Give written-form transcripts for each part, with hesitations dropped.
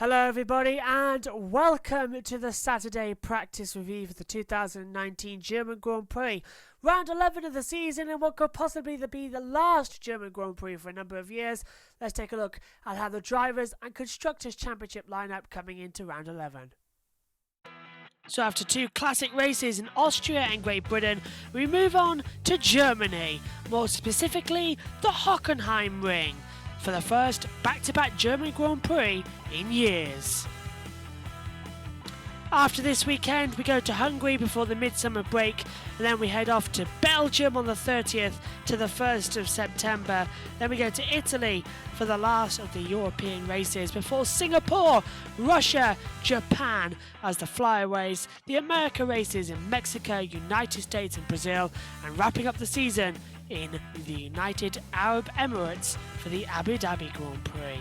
Hello everybody and welcome to the Saturday practice review for the 2019 German Grand Prix. Round 11 of the season and what could possibly be the last German Grand Prix for a number of years. Let's take a look at how the Drivers' and Constructors' Championship lineup coming into round 11. So after two classic races in Austria and Great Britain, we move on to Germany, more specifically the Hockenheim Ring, for the first back-to-back German Grand Prix in years. After this weekend, we go to Hungary before the midsummer break, and then we head off to Belgium on the 30th to the 1st of September. Then we go to Italy for the last of the European races before Singapore, Russia, Japan as the flyaways, the America races in Mexico, United States and Brazil, and wrapping up the season in the United Arab Emirates for the Abu Dhabi Grand Prix.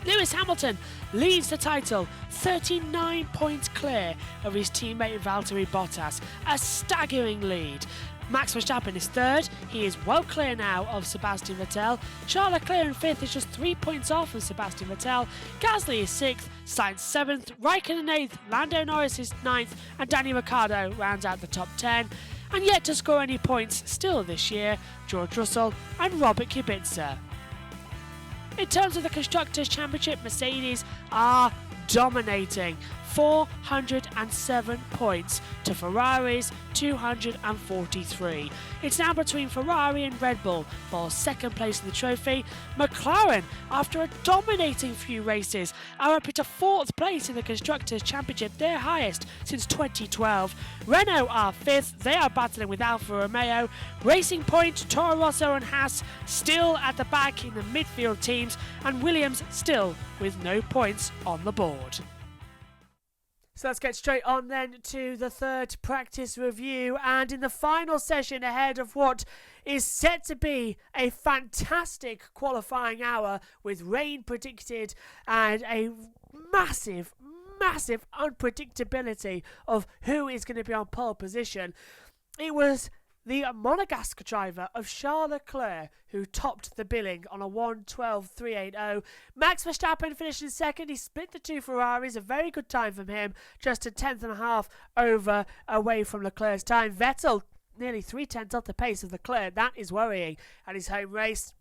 Lewis Hamilton leads the title 39 points clear of his teammate Valtteri Bottas, a staggering lead. Max Verstappen is third, he is well clear now of Sebastian Vettel. Charles Leclerc in fifth is just 3 points off of Sebastian Vettel. Gasly is sixth, Sainz seventh, Raikkonen eighth, Lando Norris is ninth, and Daniel Ricciardo rounds out the top 10. And yet to score any points still this year, George Russell and Robert Kubica. In terms of the Constructors' Championship, Mercedes are dominating. 407 points to Ferrari's 243. It's now between Ferrari and Red Bull for second place in the trophy. McLaren, after a dominating few races, are up into fourth place in the Constructors' Championship, their highest since 2012. Renault are fifth, they are battling with Alfa Romeo. Racing Point, Toro Rosso and Haas still at the back in the midfield teams, and Williams still with no points on the board. So let's get straight on then to the third practice review, and in the final session ahead of what is set to be a fantastic qualifying hour with rain predicted and a massive unpredictability of who is going to be on pole position. It was the Monegasque driver of Charles Leclerc who topped the billing on a 1:12.380. Max Verstappen finished in second. He split the two Ferraris, a very good time from him, just a tenth and a half away from Leclerc's time. Vettel nearly 3/10 off the pace of Leclerc. That is worrying at his home race.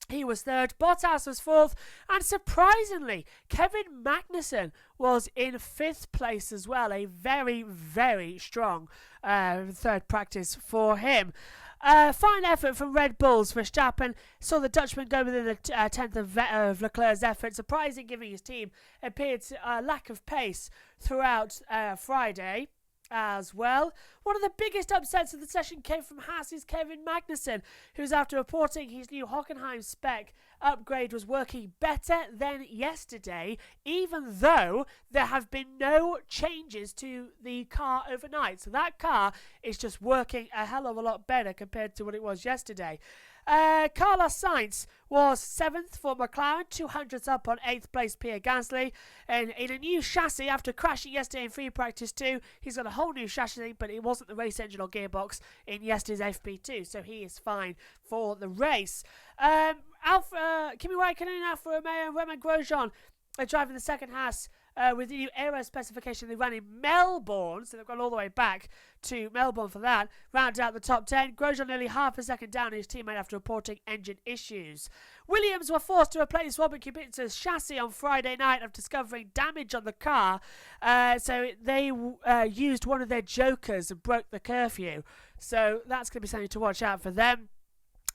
He was third, Bottas was fourth, and surprisingly, Kevin Magnussen was in fifth place as well. A very strong third practice for him. Fine effort from Red Bull's Verstappen saw the Dutchman go within a tenth of Leclerc's effort, surprising given his team appeared a lack of pace throughout Friday as well. One of the biggest upsets of the session came from Haas's Kevin Magnussen, who's after reporting his new Hockenheim spec upgrade was working better than yesterday, even though there have been no changes to the car overnight. So that car is just working a hell of a lot better compared to what it was yesterday. Carlos Sainz was 7th for McLaren, 200ths up on 8th place Pierre Gasly, and in a new chassis after crashing yesterday in free practice 2, he's got a whole new chassis, but it wasn't the race engine or gearbox in yesterday's FP2, so he is fine for the race. Kimi Raikkonen, Alfa Romeo, and Romain Grosjean are driving the second Haas with the new aero specification they ran in Melbourne, so they've gone all the way back to Melbourne for that. Round out the top 10. Grosjean nearly half a second down his teammate after reporting engine issues. Williams were forced to replace Robert Kubica's chassis on Friday night after discovering damage on the car, so they used one of their jokers and broke the curfew, so that's going to be something to watch out for them.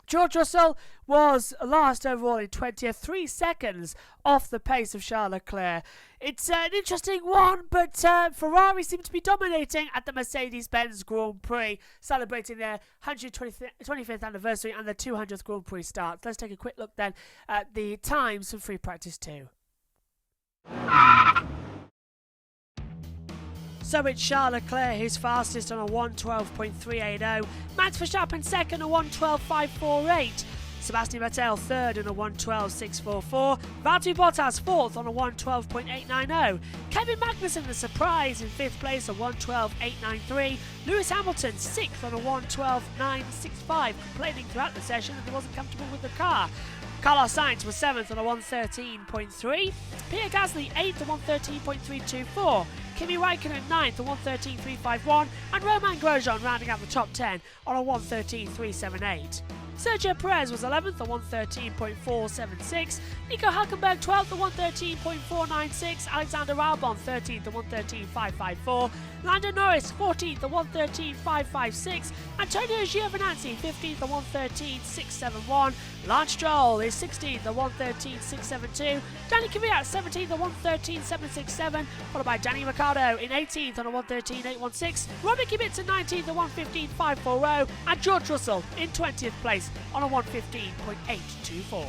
George Russell was last overall in 20th, 3 seconds off the pace of Charles Leclerc. It's an interesting one, but Ferrari seem to be dominating at the Mercedes-Benz Grand Prix, celebrating their 125th anniversary and the 200th Grand Prix start. Let's take a quick look then at the times from free practice 2. So it's Charles Leclerc who's fastest on a 1:12.380. Max Verstappen second on a 1:12.548. Sebastian Vettel third on a 1:12.644. Valtteri Bottas fourth on a 1:12.890. Kevin Magnussen, the surprise, in fifth place on 1:12.893. Lewis Hamilton sixth on a 1:12.965, complaining throughout the session that he wasn't comfortable with the car. Carlos Sainz was 7th on a 113.3. Pierre Gasly 8th on 113.324. Kimi Raikkonen 9th on 113.351. And Romain Grosjean rounding out the top 10 on a 113.378. Sergio Perez was 11th on 113.476, Nico Hülkenberg 12th on 113.496, Alexander Albon 13th on 113.554, Lando Norris 14th on 113.556, Antonio Giovinazzi 15th on 113.671, Lance Stroll is 16th on 113.672, Danny Kvyat 17th on 113.767, followed by Danny Ricciardo in 18th on a 113.816, Robbie Kubica 19th on 115.540, and George Russell in 20th place on a 115.824.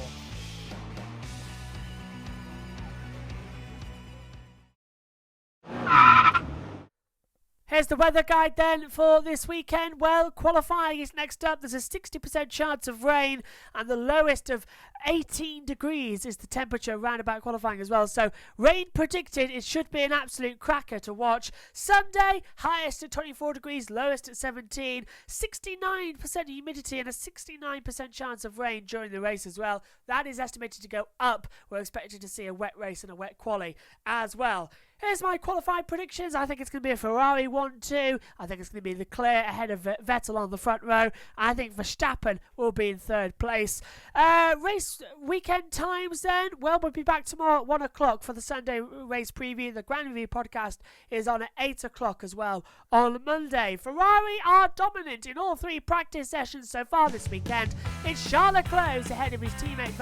Here's the weather guide then for this weekend. Well, qualifying is next up. There's a 60% chance of rain and the lowest of 18 degrees is the temperature around about qualifying as well. So rain predicted. It should be an absolute cracker to watch. Sunday, highest at 24 degrees, lowest at 17. 69% humidity and a 69% chance of rain during the race as well. That is estimated to go up. We're expected to see a wet race and a wet quali as well. Here's my qualified predictions. I think it's going to be a Ferrari 1-2. I think it's going to be Leclerc ahead of Vettel on the front row. I think Verstappen will be in third place. Race weekend times then. Well, we'll be back tomorrow at 1 o'clock for the Sunday race preview. The Grand Review podcast is on at 8 o'clock as well on Monday. Ferrari are dominant in all three practice sessions so far this weekend. It's Charles Leclerc who's ahead of his teammate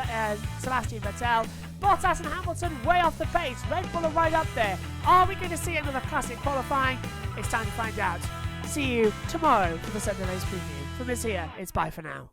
Sebastian Vettel. Bottas and Hamilton way off the pace. Red Bull are right up there. Are we going to see another classic qualifying? It's time to find out. See you tomorrow for the Sunday race preview. From us here, it's bye for now.